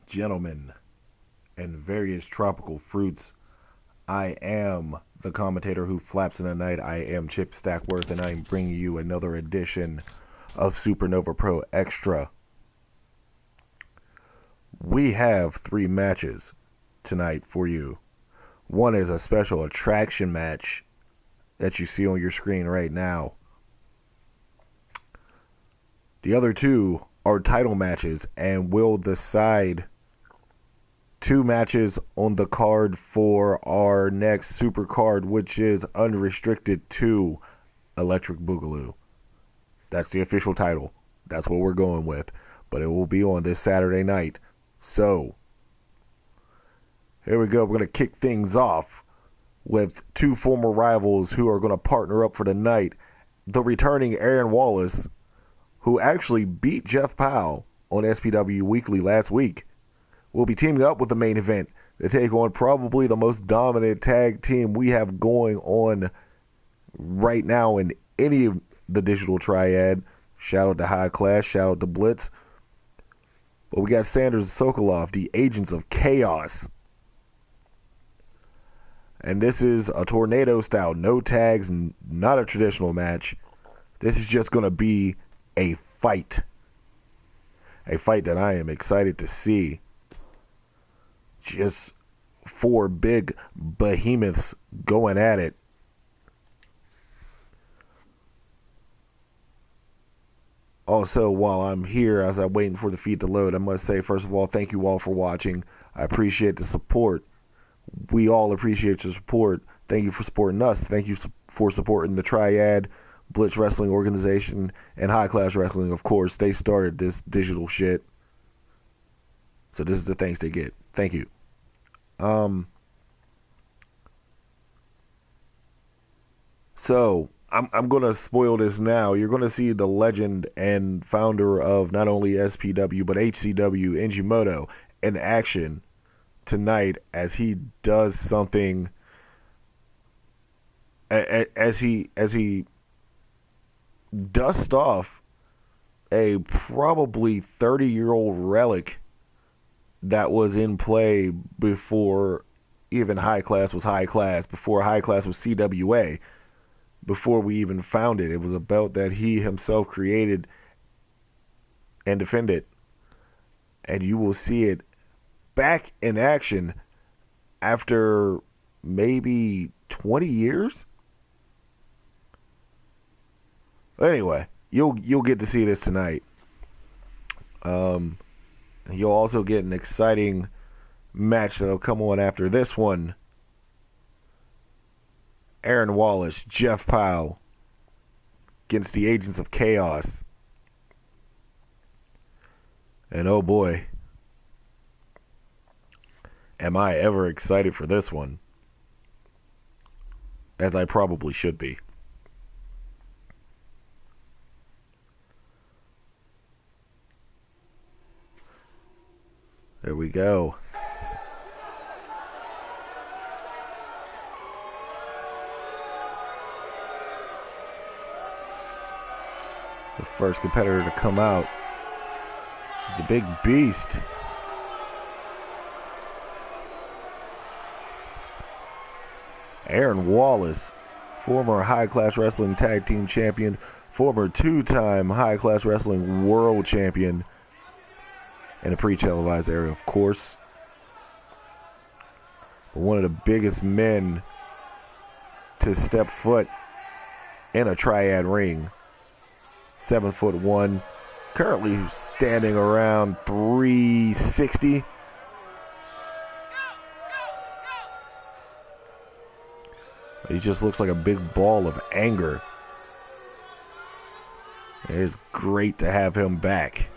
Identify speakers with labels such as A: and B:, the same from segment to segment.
A: gentlemen, and various tropical fruits. I am the commentator who flaps in the night. I am Chip Stackworth, and I'm bringing you another edition of SuperNova Pro Extra. We have 3 matches tonight for you. One is a special attraction match that you see on your screen right now. The other 2 are title matches, and we'll decide 2 matches on the card for our next super card, which is Unrestricted 2 Electric Boogaloo. That's the official title. That's what we're going with. But it will be on this Saturday night. So, here we go. We're going to kick things off with 2 former rivals who are going to partner up for the night. The returning Aaron Wallace, who actually beat Jeff Powell on SPW Weekly last week, will be teaming up with the main event to take on probably the most dominant tag team we have going on right now in any of the digital triad. Shout out to High Class, shout out to Blitz. But we got Sanders and Sokolov, the Agents of Chaos. And this is a tornado style, no tags, not a traditional match. This is just going to be a fight. A fight that I am excited to see. Just 4 big behemoths going at it. Also, while I'm here, as I'm waiting for the feed to load, I must say, first of all, thank you all for watching. I appreciate the support. We all appreciate your support. Thank you for supporting us. Thank you for supporting the Triad, Blitz Wrestling Organization, and High Class Wrestling, of course. They started this digital shit. So this is the thanks they get. Thank you. So I'm gonna spoil this now. You're gonna see the legend and founder of not only SPW but HCW, Injimoto, in action tonight as he does something. As he dusts off a probably 30-year-old relic that was in play before even High Class was High Class, before High Class was CWA, before we even found it. It was a belt that he himself created and defended. And you will see it back in action after maybe 20 years? Anyway, you'll get to see this tonight. You'll also get an exciting match that'll come on after this one. Aaron Wallace, Jeff Powell against the Agents of Chaos. And oh boy, am I ever excited for this one. As I probably should be. There we go. The first competitor to come out is the Big Beast. Aaron Wallace, former High Class Wrestling Tag Team Champion, former 2-time High Class Wrestling World Champion, in a pre-televised area, of course. But one of the biggest men to step foot in a triad ring. 7'1", currently standing around 360. He just looks like a big ball of anger. It is great to have him back.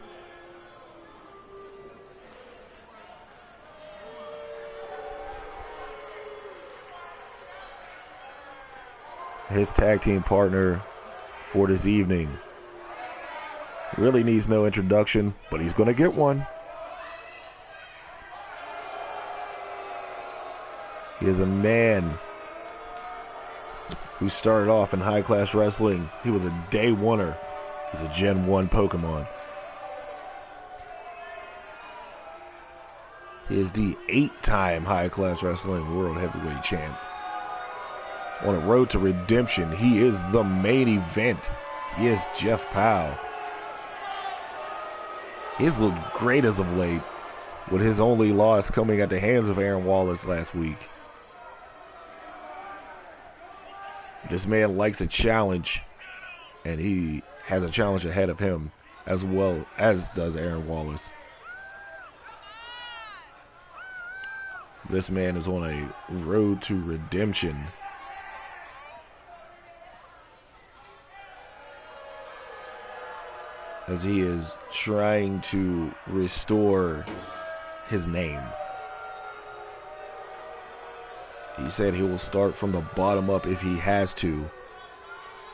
A: His tag team partner for this evening really needs no introduction, but he's going to get one. He is a man who started off in High Class Wrestling. He was a day oneer. He's a Gen 1 Pokemon. He is the 8-time High Class Wrestling World Heavyweight Champ. On a road to redemption, he is the main event. He is Jeff Powell. He's looked great as of late, with his only loss coming at the hands of Aaron Wallace last week. This man likes a challenge, and he has a challenge ahead of him, as well as does Aaron Wallace. This man is on a road to redemption. As he is trying to restore his name. He said he will start from the bottom up if he has to.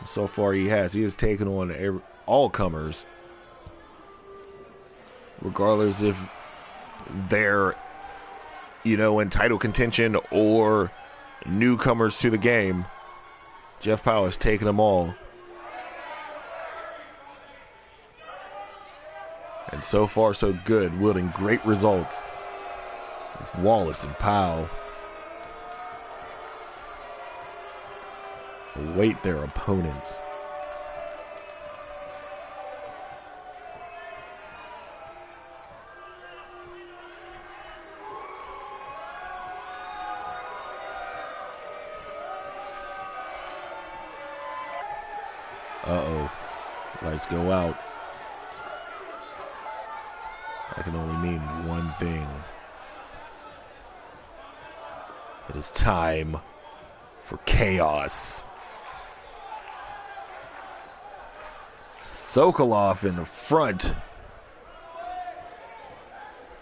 A: So far he has. He has taken on all comers, regardless if they're, in title contention or newcomers to the game. Jeff Powell has taken them all. And so far, so good, wielding great results. It's Wallace and Powell await their opponents. Uh-oh. Lights go out. That can only mean one thing. It is time for chaos. Sokolov in the front.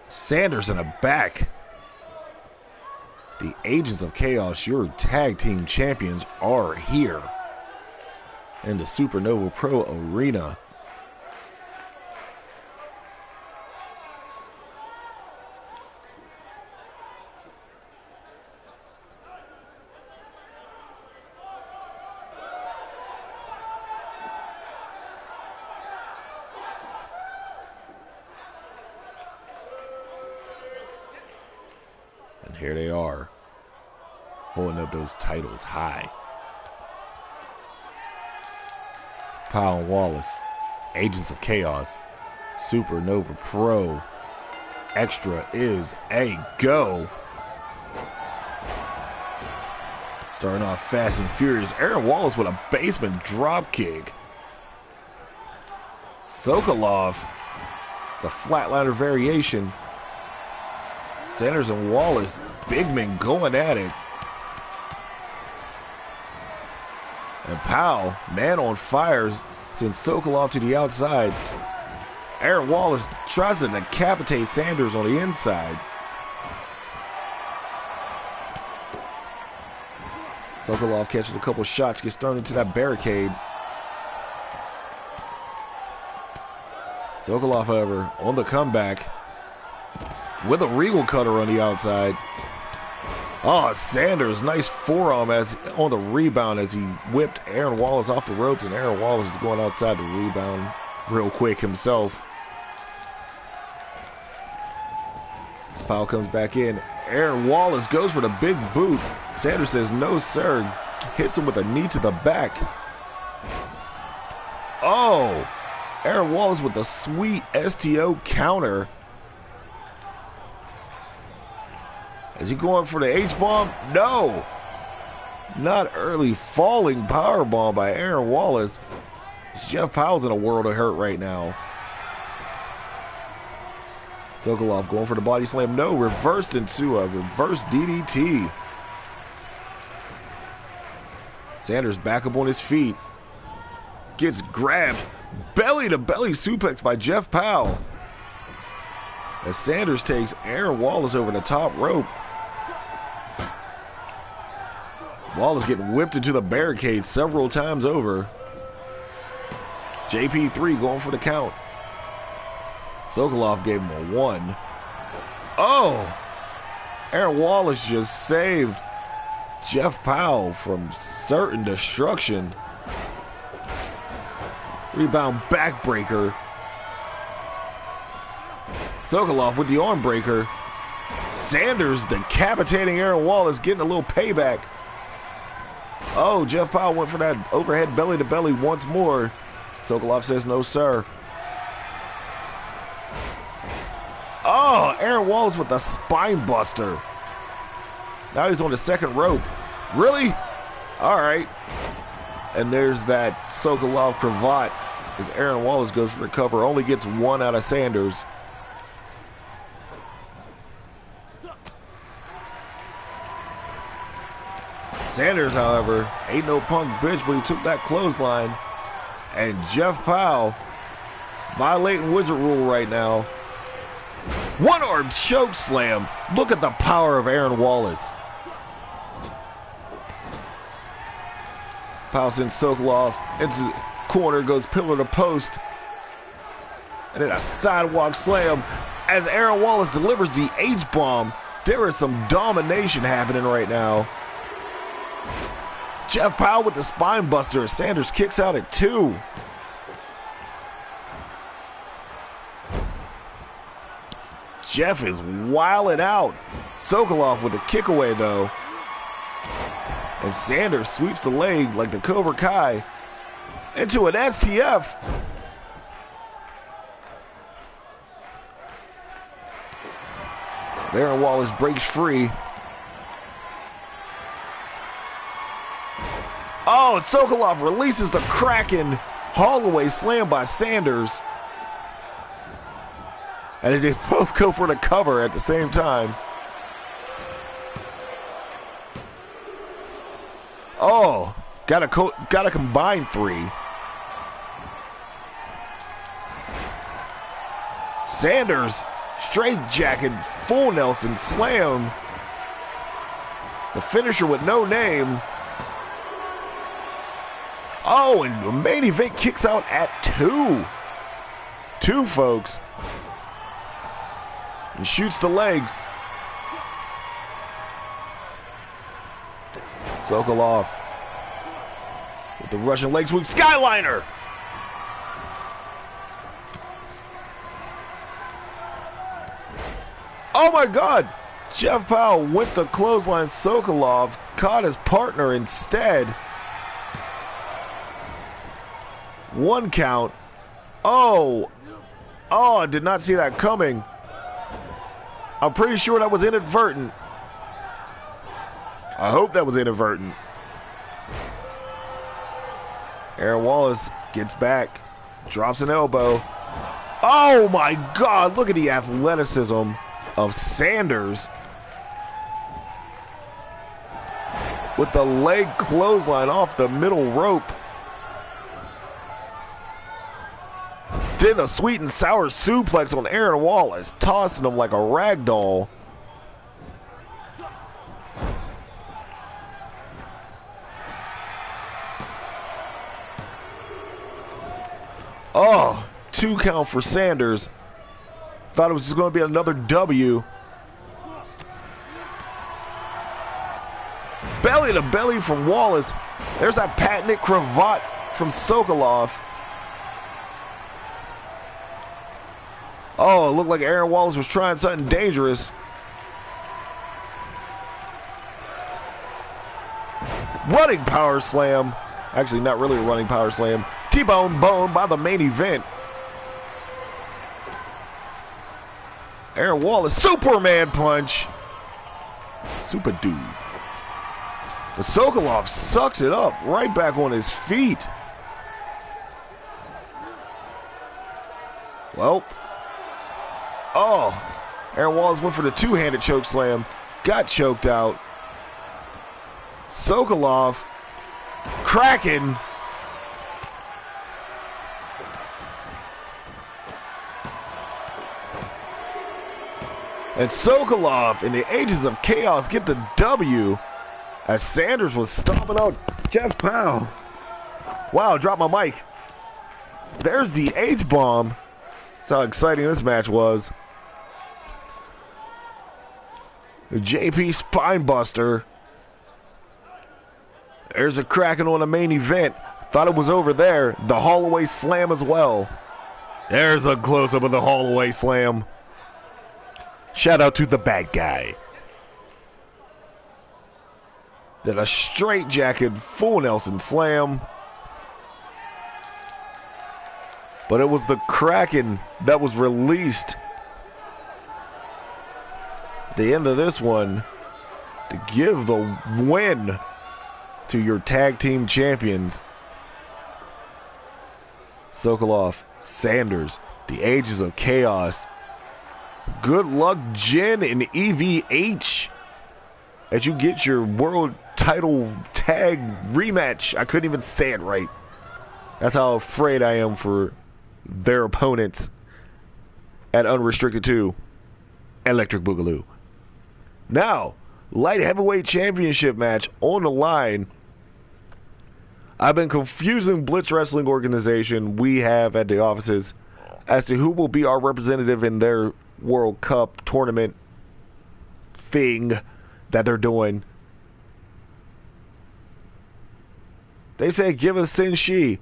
A: Sanders in the back. The Agents of Chaos, your tag team champions, are here in the SuperNova Pro Arena. And here they are, holding up those titles high. Powell and Wallace, Agents of Chaos, SuperNova Pro Extra is a go. Starting off fast and furious. Aaron Wallace with a basement drop kick. Sokolov, the flatliner variation. Sanders and Wallace, big men going at it. And Powell, man on fire, sends Sokolov to the outside. Aaron Wallace tries to decapitate Sanders on the inside. Sokolov catches a couple shots, gets thrown into that barricade. Sokolov, however, on the comeback with a Regal cutter on the outside. Oh, Sanders, nice forearm on the rebound as he whipped Aaron Wallace off the ropes, and Aaron Wallace is going outside to rebound real quick himself. As Powell comes back in, Aaron Wallace goes for the big boot. Sanders says no, sir. Hits him with a knee to the back. Oh, Aaron Wallace with the sweet STO counter. Is he going for the H-bomb? No. Not early. Falling powerbomb by Aaron Wallace. Jeff Powell's in a world of hurt right now. Sokolov going for the body slam. No, reversed into a reverse DDT. Sanders back up on his feet. Gets grabbed. Belly to belly suplex by Jeff Powell. As Sanders takes Aaron Wallace over the top rope. Wallace getting whipped into the barricade several times over. JP3 going for the count. Sokolov gave him a 1. Oh! Aaron Wallace just saved Jeff Powell from certain destruction. Rebound backbreaker. Sokolov with the arm breaker. Sanders decapitating Aaron Wallace, getting a little payback. Oh, Jeff Powell went for that overhead belly to belly once more. Sokolov says no, sir. Oh, Aaron Wallace with the spine buster. Now he's on the second rope. Really? All right. And there's that Sokolov cravat as Aaron Wallace goes for the cover. Only gets one out of Sanders. Sanders, however, ain't no punk bitch, but he took that clothesline. And Jeff Powell violating Wizard rule right now. One-arm choke slam. Look at the power of Aaron Wallace. Powell sends Sokolov into the corner, goes pillar to post. And then a sidewalk slam as Aaron Wallace delivers the H-bomb. There is some domination happening right now. Jeff Powell with the spine buster. Sanders kicks out at 2. Jeff is wilding out. Sokolov with a kick away though. And Sanders sweeps the leg like the Cobra Kai into an STF. Aaron Wallace breaks free. Oh, and Sokolov releases the Kraken. Holloway slam by Sanders. And they both go for the cover at the same time. Oh, got a combined 3. Sanders straight jacket, full Nelson slam. The finisher with no name. Oh, and the main event kicks out at 2. 2, folks. And shoots the legs. Sokolov with the Russian leg sweep. Skyliner! Oh my God! Jeff Powell went the clothesline. Sokolov caught his partner instead. 1 count. Oh! Oh, I did not see that coming. I'm pretty sure that was inadvertent. I hope that was inadvertent. Aaron Wallace gets back, drops an elbow. Oh my God, look at the athleticism of Sanders. With the leg clothesline off the middle rope. Did a sweet and sour suplex on Aaron Wallace, tossing him like a rag doll. Oh, 2 count for Sanders. Thought it was just going to be another W. Belly to belly from Wallace. There's that patented cravat from Sokolov. Oh, it looked like Aaron Wallace was trying something dangerous. Running power slam. Actually, not really a running power slam. T-bone bone by the main event. Aaron Wallace, Superman punch. Super dude. But Sokolov sucks it up right back on his feet. Well. Oh. Aaron Wallace went for the 2-handed choke slam. Got choked out. Sokolov. Kraken. And Sokolov in the Ages of Chaos get the W as Sanders was stomping out Jeff Powell. Wow, dropped my mic. There's the H-bomb. That's how exciting this match was. The JP Spinebuster. There's a Kraken on the main event. Thought it was over there. The Holloway Slam as well. There's a close-up of the Holloway Slam. Shout out to the bad guy. Then a straight jacket, full Nelson slam. But it was the Kraken that was released at the end of this one to give the win to your tag team champions. Sokolov, Sanders, the Ages of Chaos. Good luck, Jen and EVH, as you get your world title tag rematch. I couldn't even say it right. That's how afraid I am for their opponents at Unrestricted 2, Electric Boogaloo. Now, light heavyweight championship match on the line. I've been confusing Blitz Wrestling organization we have at the offices as to who will be our representative in their World Cup tournament thing that they're doing. They said give us Senshi.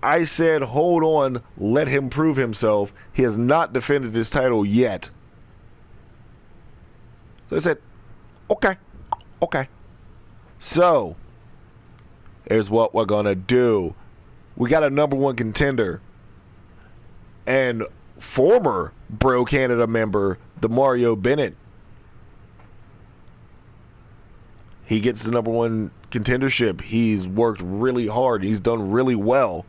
A: I said hold on, let him prove himself. He has not defended his title yet. So I said, okay. So, here's what we're gonna do. We got a #1 contender and former Bro Canada member, Demario Bennett. He gets the #1 contendership. He's worked really hard. He's done really well.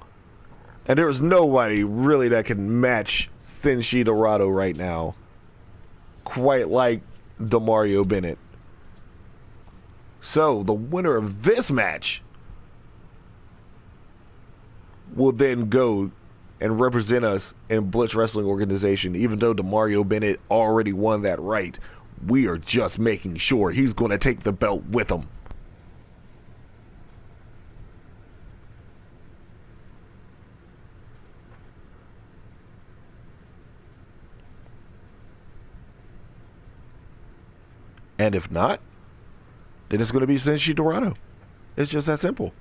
A: And there's nobody really that can match Senshi Dorado right now, quite like Demario Bennett. So, the winner of this match will then go and represent us in Blitz Wrestling organization. Even though Demario Bennett already won that right, we are just making sure he's going to take the belt with him. And if not, then it's going to be Senshi Dorado. It's just that simple.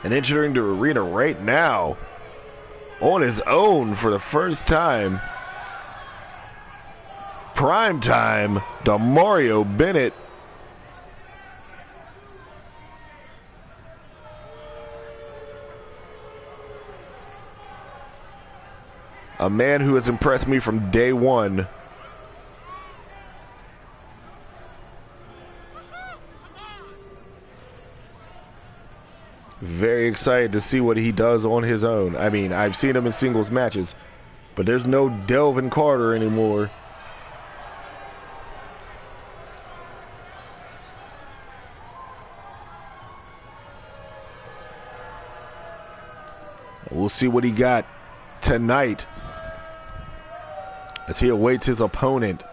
A: And entering the arena right now, on his own for the first time, primetime Demario Bennett. A man who has impressed me from day one. Very excited to see what he does on his own. I mean, I've seen him in singles matches, but there's no Delvin Carter anymore. We'll see what he got tonight as he awaits his opponent.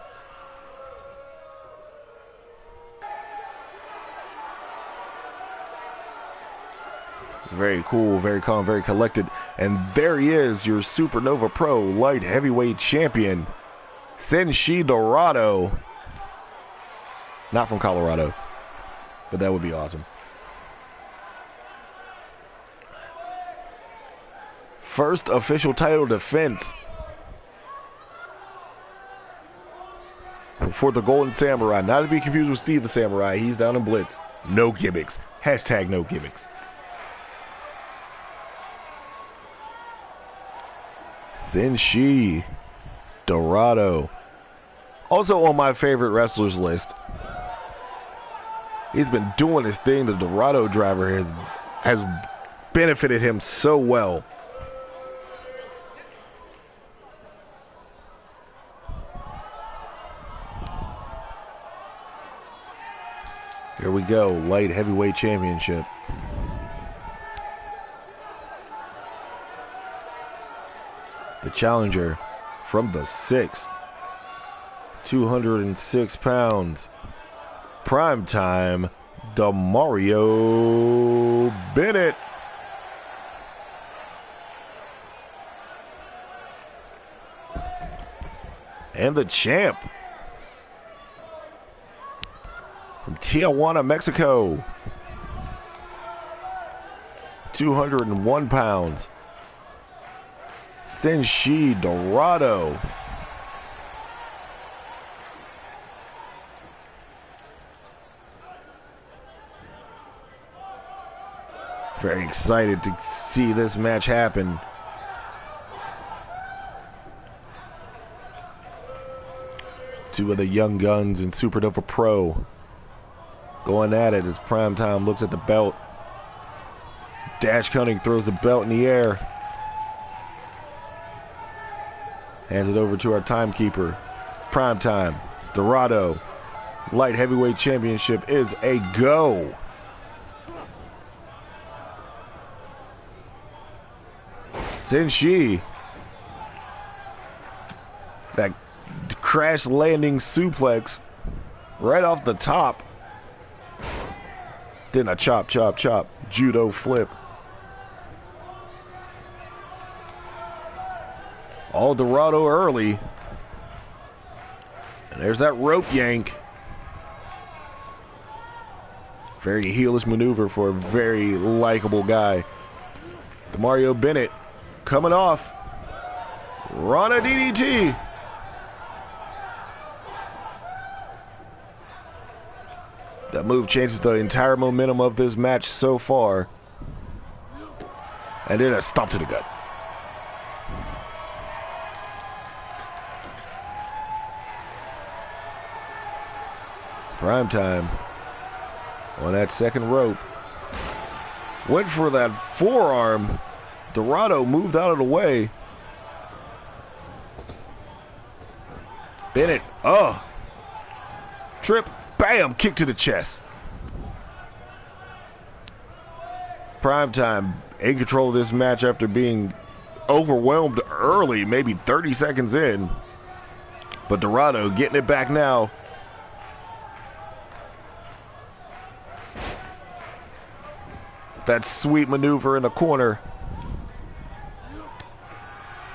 A: Very cool, very calm, very collected. And there he is, your SuperNova Pro Light Heavyweight Champion, Senshi Dorado. Not from Colorado, but that would be awesome. First official title defense for the Golden Samurai. Not to be confused with Steve the Samurai. He's down in Blitz. No gimmicks. Hashtag no gimmicks. Senshi Dorado. Also on my favorite wrestlers list. He's been doing his thing. The Dorado driver has benefited him so well. Here we go, light heavyweight championship. The challenger from the 6, 206 pounds, primetime Mario Bennett. And the champ from Tijuana, Mexico. 201 pounds. Senshi Dorado. Very excited to see this match happen. Two of the young guns in SuperNova Pro going at it as Primetime looks at the belt. Dash Cunning throws the belt in the air. Hands it over to our timekeeper. Primetime. Dorado. Light Heavyweight Championship is a go. Senshi. That crash landing suplex right off the top. Then a chop, chop, chop. Judo flip. All Dorado early. And there's that rope yank. Very heelish maneuver for a very likable guy. Mario Bennett coming off. Rana DDT. That move changes the entire momentum of this match so far. And then a stomp to the gut. Primetime on that second rope. Went for that forearm. Dorado moved out of the way. Bennett, trip, bam, kick to the chest. Primetime in control of this match after being overwhelmed early, maybe 30 seconds in. But Dorado getting it back now. That sweet maneuver in the corner.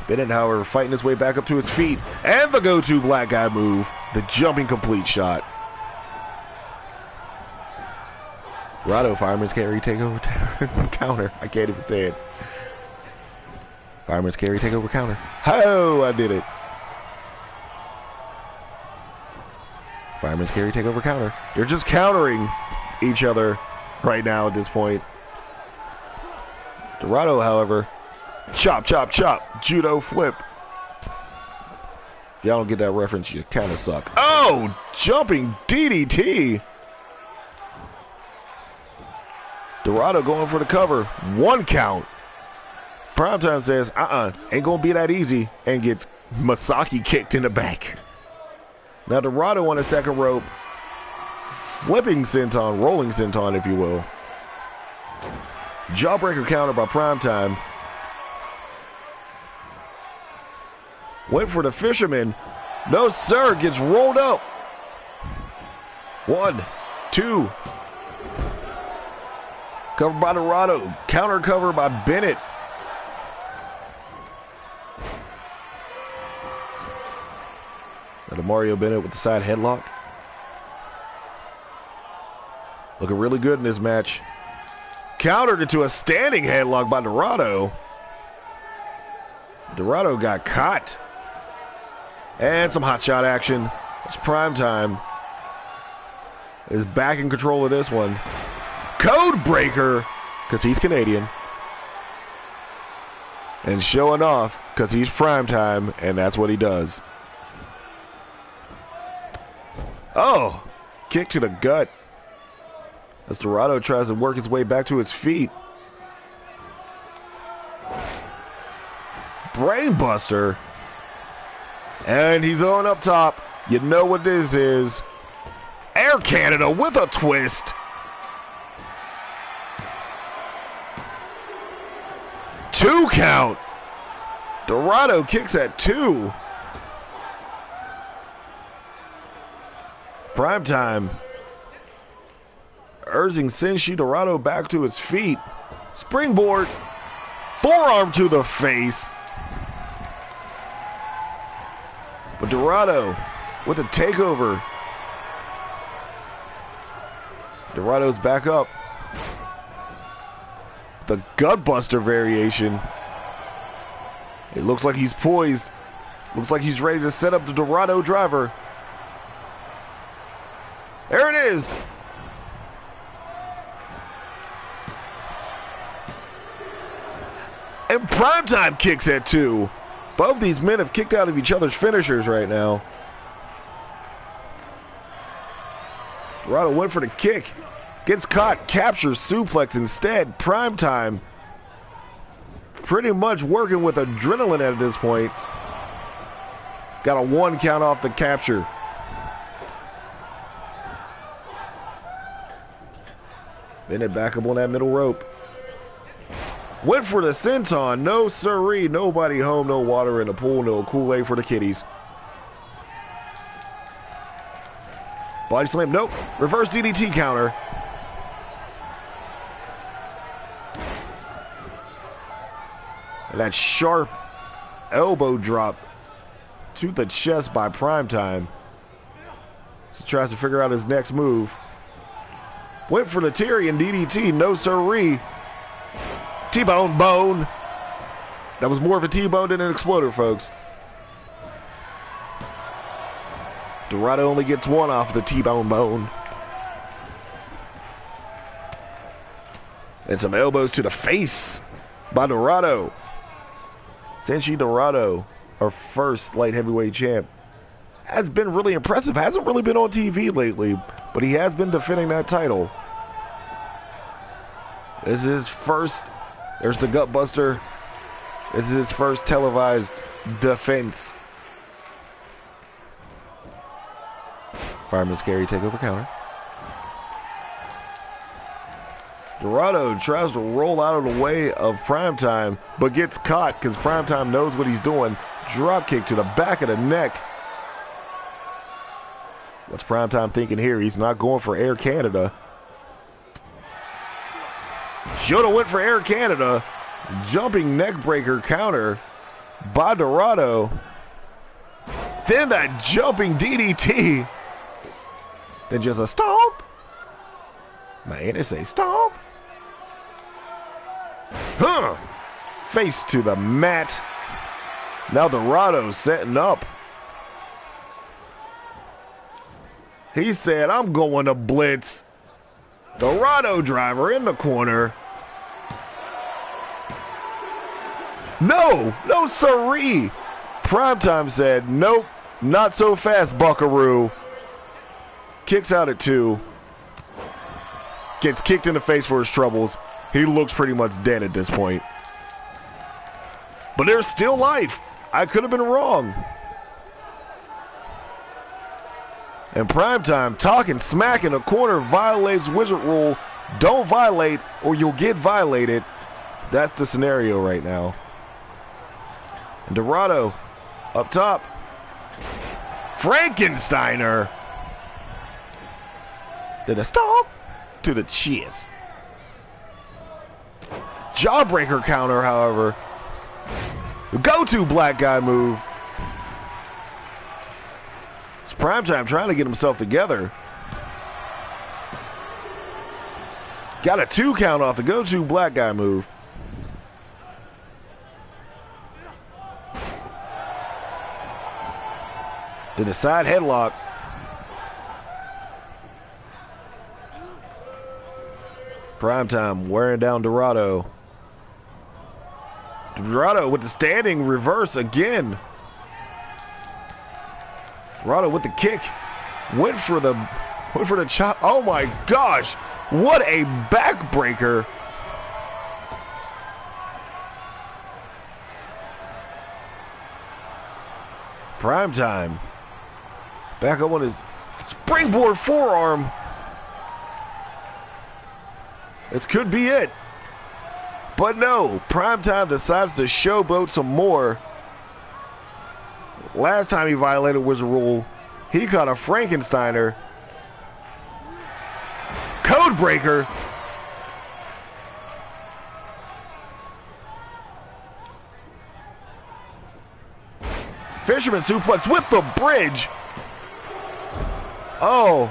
A: Bennett, however, fighting his way back up to his feet. And the go-to black guy move. The jumping complete shot. Dorado, fireman's carry, takeover, counter. I can't even say it. Fireman's carry, takeover, counter. Oh, I did it. Fireman's carry, takeover, counter. They're just countering each other right now at this point. Dorado, however, chop, chop, chop, judo flip. If y'all don't get that reference, you kind of suck. Oh, jumping DDT. Dorado going for the cover. 1 count. Primetime says, ain't gonna be that easy, and gets Masaki kicked in the back. Now Dorado on the second rope. Flipping senton, rolling senton, if you will. Jawbreaker counter by Primetime. Went for the fisherman. No, sir. Gets rolled up. 1, 2. Covered by Dorado. Counter cover by Bennett. Now Mario Bennett with the side headlock. Looking really good in this match. Countered into a standing headlock by Dorado. Dorado got caught. And some hot shot action. It's Primetime. Is back in control of this one. Code breaker, because he's Canadian. And showing off, because he's Primetime, and that's what he does. Oh, kick to the gut. As Dorado tries to work his way back to his feet. Brainbuster. And he's on up top. You know what this is. Air Canada with a twist. Two count. Dorado kicks at 2. Primetime. urging Senshi Dorado back to his feet. Springboard. Forearm to the face. But Dorado with a takeover. Dorado's back up. The gutbuster variation. It looks like he's poised. Looks like he's ready to set up the Dorado driver. There it is. And Primetime kicks at 2. Both these men have kicked out of each other's finishers right now. Dorado went for the kick. Gets caught, captures suplex instead. Primetime pretty much working with adrenaline at this point. Got a 1 count off the capture. Bennett back up on that middle rope. Went for the senton. No siree. Nobody home. No water in the pool. No Kool-Aid for the kiddies. Body slam. Nope. Reverse DDT counter. And that sharp elbow drop to the chest by Primetime. So he tries to figure out his next move. Went for the Tyrion DDT. No siree. T-bone bone. That was more of a T-bone than an exploder, folks. Dorado only gets 1 off the T-bone bone. And some elbows to the face by Dorado. Senshi Dorado, our first light heavyweight champ, has been really impressive. Hasn't really been on TV lately, but he has been defending that title. This is his first. There's the gutbuster. This is his first televised defense. Fireman's carry takeover counter. Dorado tries to roll out of the way of Primetime, but gets caught because Primetime knows what he's doing. Drop kick to the back of the neck. What's Primetime thinking here? He's not going for Air Canada. Shoulda went for Air Canada. Jumping neck breaker counter by Dorado. Then that jumping DDT. Then just a stomp. Man, they say stomp. Huh. Face to the mat. Now Dorado setting up. He said, I'm going to blitz. Dorado driver in the corner. No siree. Primetime said, nope, not so fast, buckaroo. Kicks out at 2. Gets kicked in the face for his troubles. He looks pretty much dead at this point. But there's still life. I could have been wrong. And Primetime talking smack in the corner violates Wizard Rule. Don't violate or you'll get violated. That's the scenario right now. And Dorado up top. Frankensteiner. Did a stomp to the chest. Jawbreaker counter, however. Go-to black guy move. It's Primetime trying to get himself together. Got a 2 count off the go-to black guy move. Did a side headlock. Primetime wearing down Dorado. Dorado with the standing reverse again. Dorado with the kick. Went for the chop. Oh my gosh. What a backbreaker. Primetime. Back up on his springboard forearm. This could be it. But no, Primetime decides to showboat some more. Last time he violated Wizard Rule, he caught a Frankensteiner. Code Groundbreaker. Fisherman suplex with the bridge. Oh,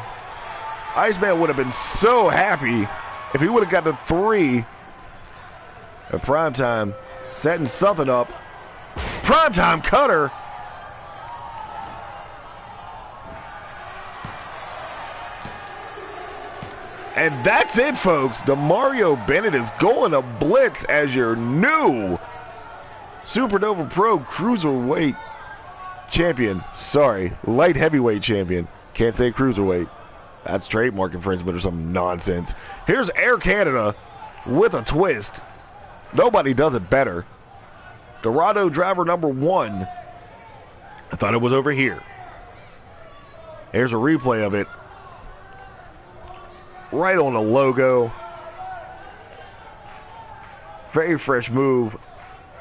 A: Iceman would have been so happy if he would have got the 3 at Primetime, setting something up. Primetime cutter. And that's it, folks. Mario Bennett is going to Blitz as your new SuperNova Pro Cruiserweight champion. Sorry, light heavyweight champion. Can't say cruiserweight. That's trademark infringement or some nonsense. Here's Air Canada with a twist. Nobody does it better. Dorado driver number 1. I thought it was over here. Here's a replay of it. Right on the logo. Very fresh move.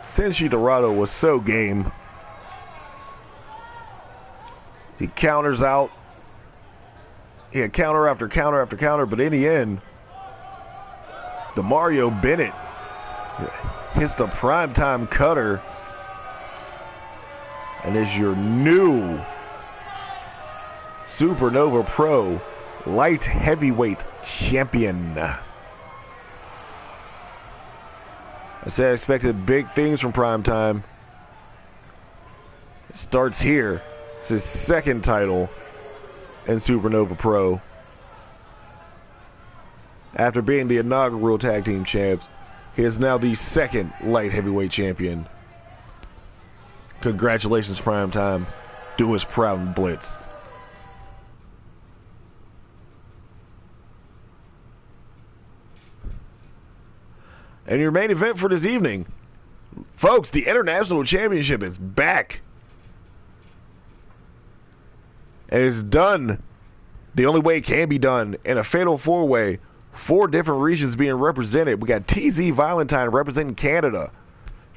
A: Senshi Dorado was so game. He counters out. He had counter after counter after counter, but in the end, Mario Bennett hits the primetime cutter and is your new SuperNova Pro Light Heavyweight Champion. I said I expected big things from Primetime. It starts here. It's his second title in SuperNova Pro. After being the inaugural tag team champs, he is now the second light heavyweight champion. Congratulations, Primetime. Do us proud in Blitz. And your main event for this evening, folks, the International Championship is back. And it's done the only way it can be done, in a fatal 4-way. 4 different regions being represented. We got TZ Valentine representing Canada.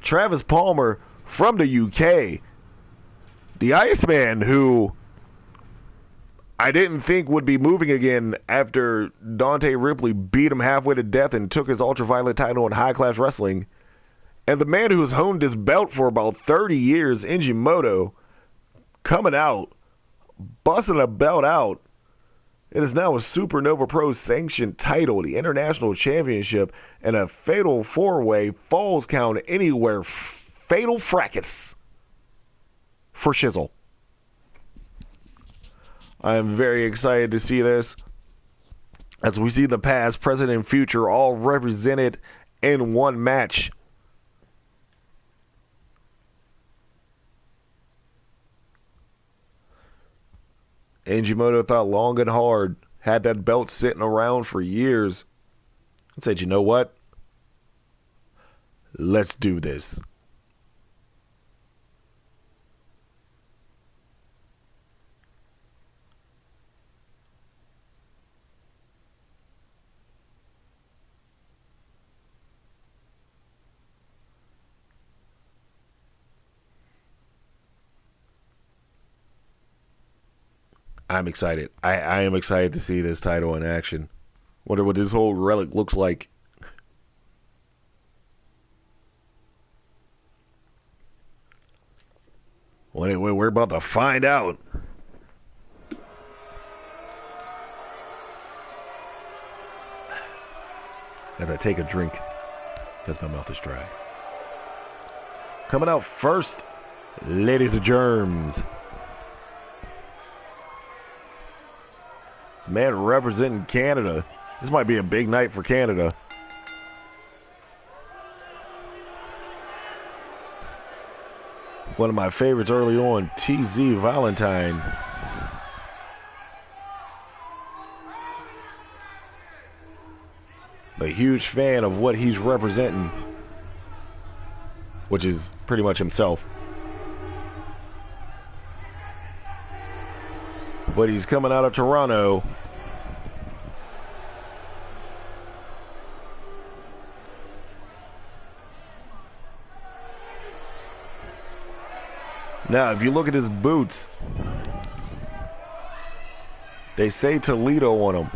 A: Travis Palmer from the UK. The Iceman, who I didn't think would be moving again after Dante Ripley beat him halfway to death and took his Ultraviolet title in High Class Wrestling. And the man who's honed his belt for about 30 years, Injimoto, coming out, busting a belt out. It is now a SuperNova Pro sanctioned title, the International Championship, and a fatal 4-way falls count anywhere. Fatal fracas for Shizzle. I am very excited to see this, as we see the past, present, and future all represented in one match. Injimoto thought long and hard, had that belt sitting around for years, and said, you know what? Let's do this. I'm excited. I am excited to see this title in action. Wonder what this whole relic looks like. Well, anyway, we're about to find out. As I take a drink, because my mouth is dry. Coming out first, ladies and germs. Man representing Canada. This might be a big night for Canada. One of my favorites early on, TZ Valentine. A huge fan of what he's representing, which is pretty much himself. But he's coming out of Toronto. Now, if you look at his boots, they say Toledo on them.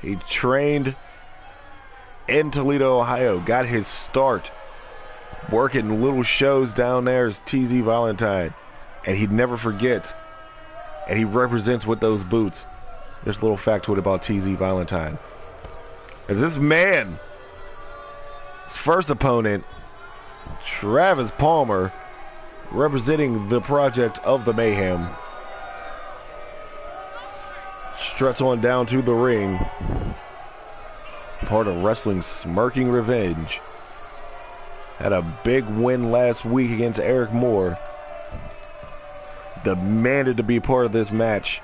A: He trained in Toledo, Ohio. Got his start working little shows down there as TZ Valentine. And he'd never forget. And he represents with those boots. There's a little factoid about TZ Valentine. As this man, his first opponent, Travis Palmer, representing the Project of the Mayhem, struts on down to the ring. Part of wrestling's Smirking Revenge. Had a big win last week against Eric Moore. Demanded to be part of this match.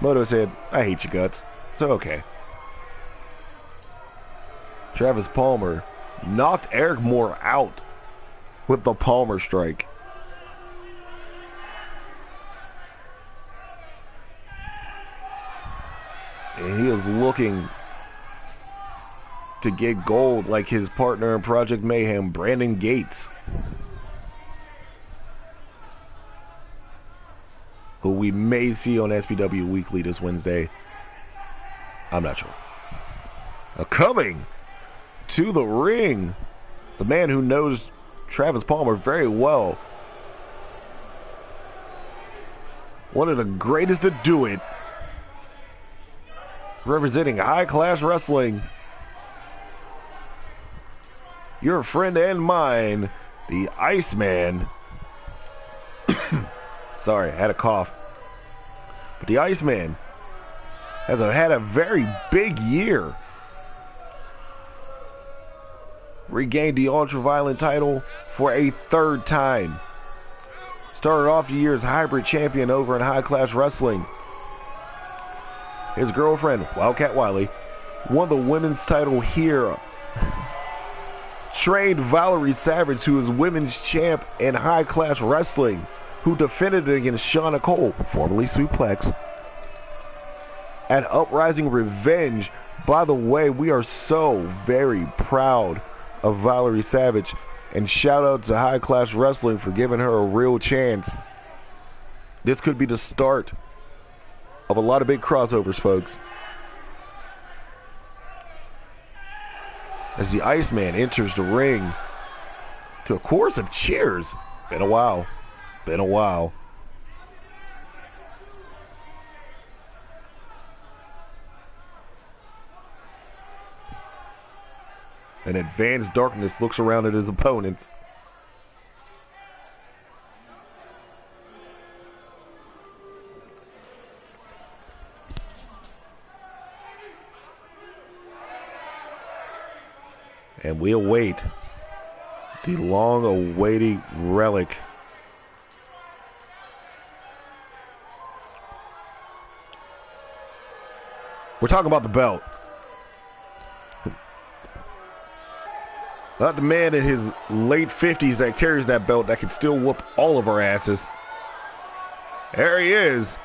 A: Moto said, I hate your guts. So okay. Travis Palmer knocked Eric Moore out with the Palmer strike. And he is looking to get gold like his partner in Project Mayhem, Brandon Gates, who we may see on SPW Weekly this Wednesday. I'm not sure. Coming to the ring, the man who knows Travis Palmer very well. One of the greatest to do it. Representing high class wrestling. Your friend and mine, the Iceman. Sorry, I had a cough. But the Iceman has had a very big year. Regained the Ultraviolent title for a third time. Started off the year as hybrid champion over in high class wrestling. His girlfriend, Wildcat Wiley, won the women's title here. Trained Valerie Savage, who is women's champ in high class wrestling, who defended against Shauna Cole, formerly Suplex, at Uprising Revenge. By the way, we are so very proud of Valerie Savage, and shout out to High Class Wrestling for giving her a real chance. This could be the start of a lot of big crossovers, folks. As the Iceman enters the ring to a chorus of cheers. Been a while. Been a while. And Advanced Darkness looks around at his opponents. And we await the long-awaited relic. We're talking about the belt. Not the man in his late 50s that carries that belt that can still whoop all of our asses. There he is,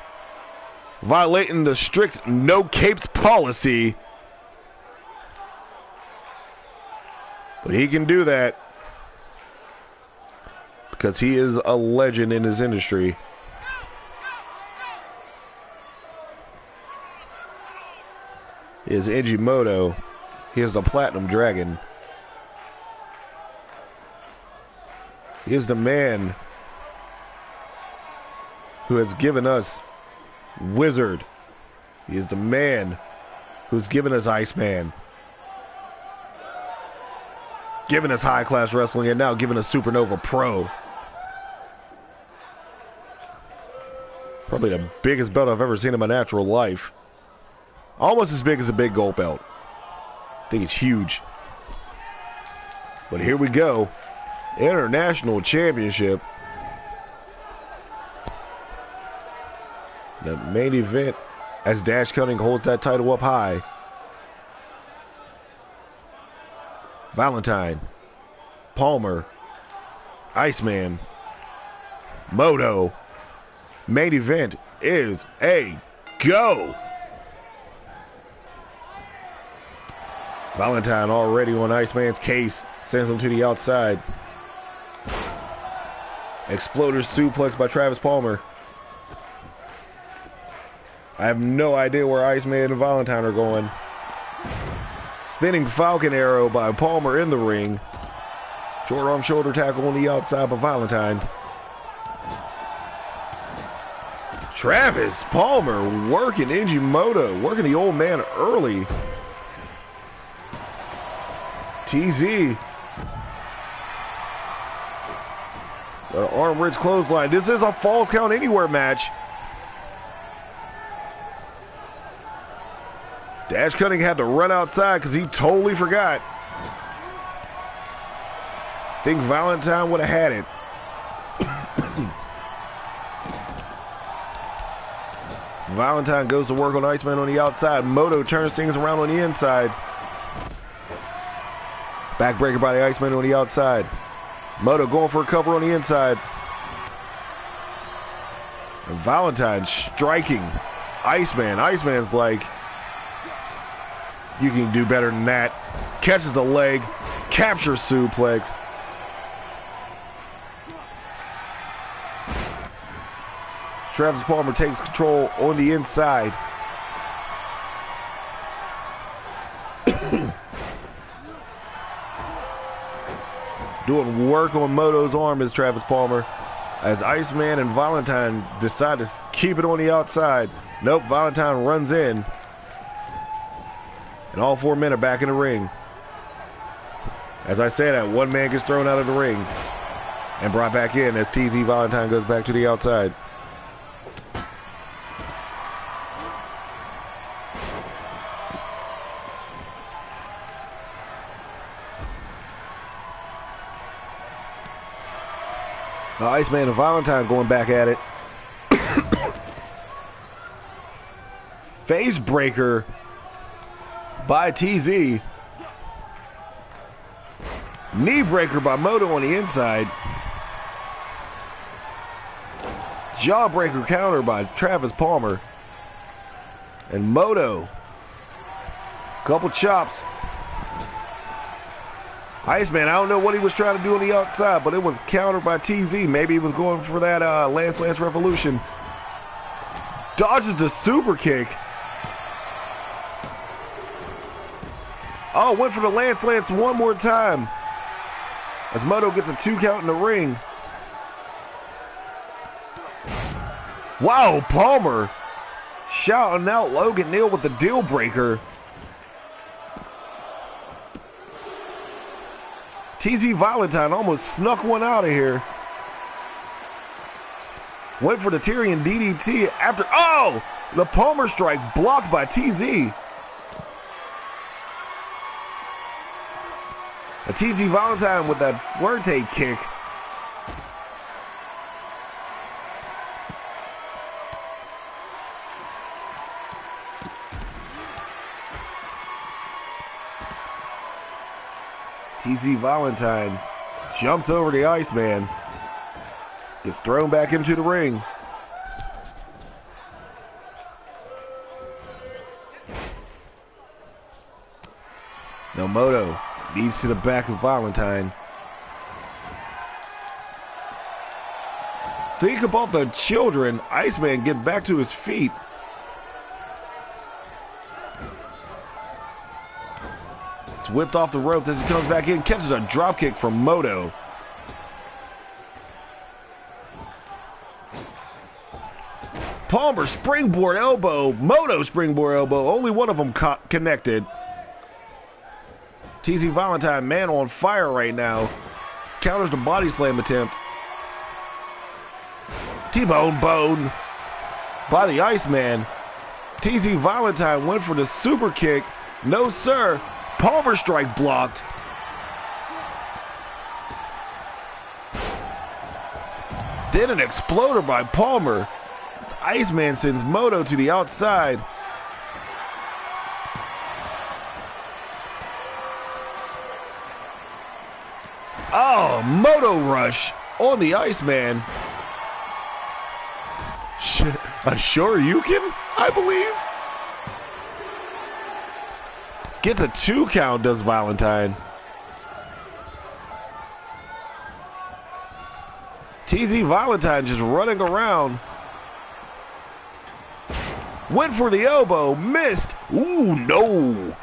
A: violating the strict no capes policy. But he can do that because he is a legend in his industry. He is Ingimoto. He is the Platinum Dragon. He is the man who has given us Wizard. He is the man who's given us Iceman. Giving us high class wrestling, and now giving us SuperNova Pro. Probably the biggest belt I've ever seen in my natural life. Almost as big as a big gold belt. I think it's huge. But here we go. International Championship. The main event as Dash Cunning holds that title up high. Valentine, Palmer, Iceman, Moto. Main event is a go. Valentine already on Iceman's case. Sends him to the outside. Exploder suplex by Travis Palmer. I have no idea where Iceman and Valentine are going. Spinning Falcon Arrow by Palmer in the ring. Short arm shoulder tackle on the outside by Valentine. Travis Palmer working Ingimoto, working the old man early. TZ. Arm wrist clothesline. This is a Falls Count Anywhere match. Dash Cunning had to run outside because he totally forgot. I think Valentine would have had it. Valentine goes to work on Iceman on the outside. Moto turns things around on the inside. Backbreaker by the Iceman on the outside. Moto going for a cover on the inside. And Valentine striking Iceman. Iceman's like, you can do better than that. Catches the leg. Captures suplex. Travis Palmer takes control on the inside. Doing work on Moto's arm is Travis Palmer. As Iceman and Valentine decide to keep it on the outside. Nope, Valentine runs in. And all 4 men are back in the ring. As I say that, one man gets thrown out of the ring and brought back in as TZ Valentine goes back to the outside. The Iceman and Valentine going back at it. Face breaker by TZ. Knee breaker by Moto on the inside. Jawbreaker counter by Travis Palmer. And Moto. Couple chops. Iceman, I don't know what he was trying to do on the outside, but it was countered by TZ. Maybe he was going for that Lance Revolution. Dodges the super kick. Oh, went for the Lance one more time. As Moto gets a 2 count in the ring. Wow, Palmer shouting out Logan Neal with the deal breaker. TZ Valentine almost snuck one out of here. Went for the Tyrion DDT after. Oh! The Palmer strike blocked by TZ. A TZ Valentine with that Fuerte kick. TZ Valentine jumps over the Iceman. Gets thrown back into the ring. Now Moto leads to the back of Valentine. Think about the children. Iceman get back to his feet. It's whipped off the ropes as he comes back in. Catches a drop kick from Moto. Palmer springboard elbow. Moto springboard elbow. Only one of them connected. TZ Valentine, man on fire right now. Counters the body slam attempt. T-bone bone by the Iceman. TZ Valentine went for the super kick. No, sir. Palmer strike blocked. Then an exploder by Palmer. This Iceman sends Moto to the outside. Oh, Moto rush on the Iceman. Sure you can, I believe. Gets a 2 count, does Valentine. TZ Valentine just running around. Went for the elbow, missed. Ooh, no.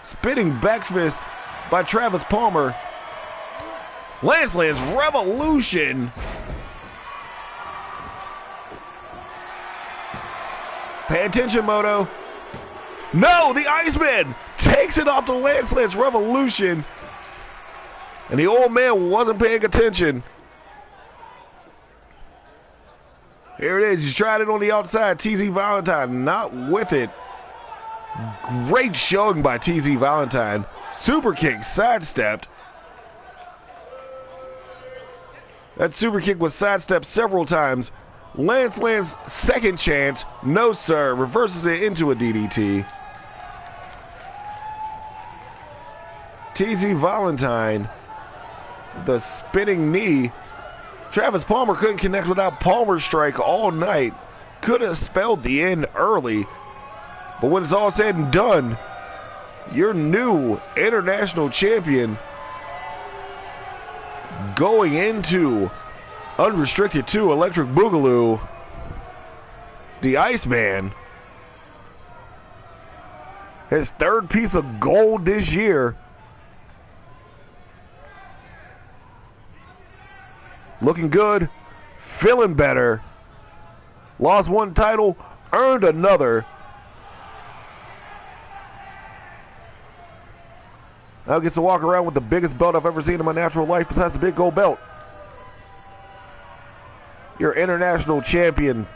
A: Spinning back fist by Travis Palmer. Lance Revolution. Pay attention, Moto. No, the Iceman takes it off the Lance Revolution. And the old man wasn't paying attention. Here it is. He's tried it on the outside. TZ Valentine not with it. Great showing by TZ Valentine. Super kick sidestepped. That super kick was sidestepped several times. Lance second chance. No, sir. Reverses it into a DDT. TZ Valentine. The spinning knee. Travis Palmer couldn't connect without Palmer's strike all night. Could have spelled the end early. But when it's all said and done, your new international champion going into Unrestricted 2 Electric Boogaloo, the Iceman. His third piece of gold this year. Looking good, feeling better. Lost one title, earned another. Now gets to walk around with the biggest belt I've ever seen in my natural life besides the big gold belt. Your international champion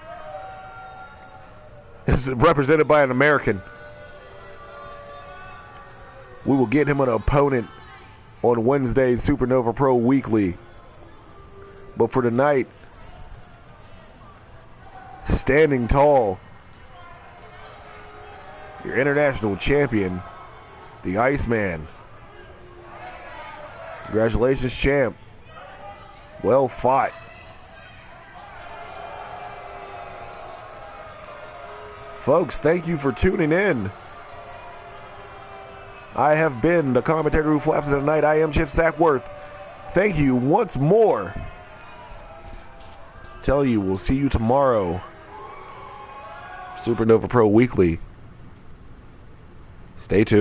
A: is represented by an American. We will get him an opponent on Wednesday's SuperNova Pro Weekly. But for tonight, standing tall, your international champion, the Iceman. Congratulations, champ. Well fought. Folks, thank you for tuning in. I have been the commentator who flaps in the night. I am Chip Sackworth. Thank you once more. Tell you, we'll see you tomorrow. SuperNova Pro Weekly. Stay tuned.